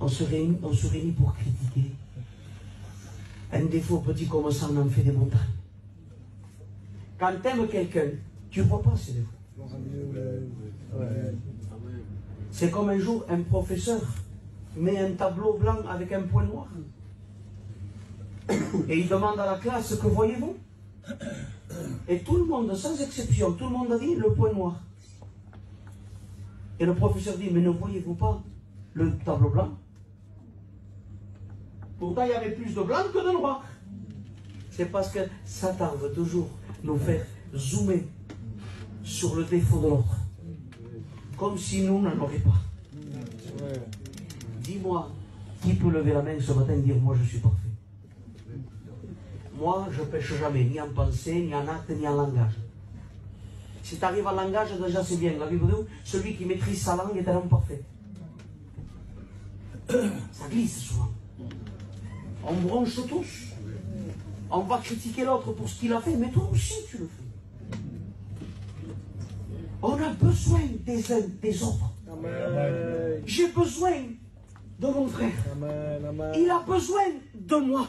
on se réunit pour critiquer. Un défaut petit comme ça, on en fait des montagnes. Quand tu aimes quelqu'un, tu ne vois pas ses défauts. C'est comme un jour, un professeur met un tableau blanc avec un point noir. Et il demande à la classe, que voyez-vous? Et tout le monde, sans exception, tout le monde a dit le point noir. Et le professeur dit, mais ne voyez-vous pas le tableau blanc? Pourtant, il y avait plus de blanc que de noir. C'est parce que Satan veut toujours nous faire zoomer sur le défaut de l'autre. Comme si nous n'en aurions pas. Dis-moi, qui peut lever la main ce matin et dire, moi je suis parfait? Moi, je ne pêche jamais, ni en pensée, ni en acte, ni en langage. Si tu arrives en langage, déjà c'est bien. La Bible dit, celui qui maîtrise sa langue est un homme parfait. Ça glisse souvent. On bronche tous. On va critiquer l'autre pour ce qu'il a fait, mais toi aussi tu le fais. On a besoin des uns des autres. J'ai besoin de mon frère. Il a besoin de moi.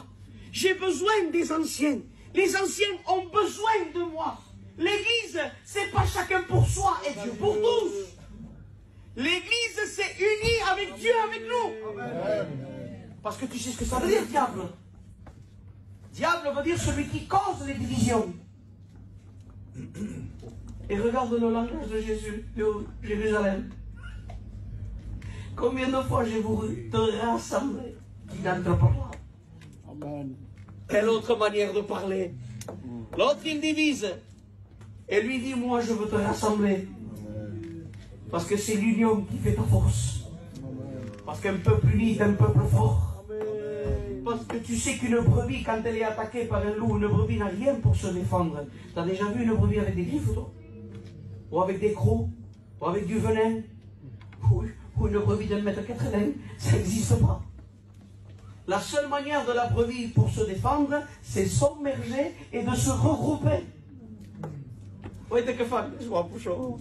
J'ai besoin des anciens. Les anciens ont besoin de moi. L'église, c'est pas chacun pour soi et Dieu pour tous. L'église, c'est unie avec Dieu, avec nous. Parce que tu sais ce que ça veut dire, diable. Diable veut dire celui qui cause les divisions. Et regarde le langage de Jésus, de Jérusalem. Combien de fois j'ai voulu te rassembler? Il n'entre pas là. Amen. Quelle autre manière de parler? L'autre, il divise. Et lui dit, moi, je veux te rassembler. Parce que c'est l'union qui fait ta force. Parce qu'un peuple uni est un peuple fort. Parce que tu sais qu'une brebis, quand elle est attaquée par un loup, une brebis n'a rien pour se défendre. Tu as déjà vu une brebis avec des griffes, toi? Ou avec des crocs? Ou avec du venin? Ou une brebis d'1,80 m? Ça n'existe pas. La seule manière de la brebis pour se défendre, c'est s'immerger et de se regrouper. Oui, t'es que fan, je vois pour chaud.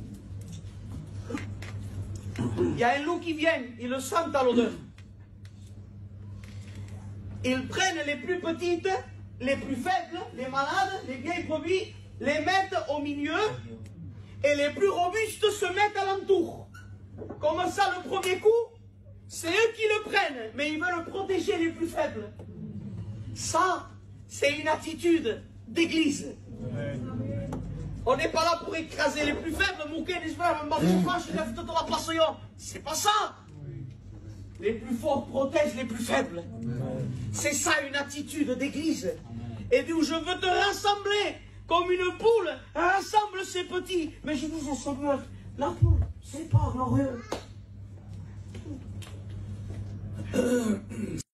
Il y a un loup qui vient, ils le sentent à l'odeur. Ils prennent les plus petites, les plus faibles, les malades, les vieilles brebis, les mettent au milieu, et les plus robustes se mettent alentour. Comme ça, le premier coup, c'est eux qui le prennent, mais ils veulent protéger les plus faibles. Ça, c'est une attitude d'église. On n'est pas là pour écraser les plus faibles, c'est pas ça. Les plus forts protègent les plus faibles. C'est ça une attitude d'église. Et d'où je veux te rassembler comme une poule rassemble ses petits. Mais je disais, Seigneur, la poule, c'est pas glorieux.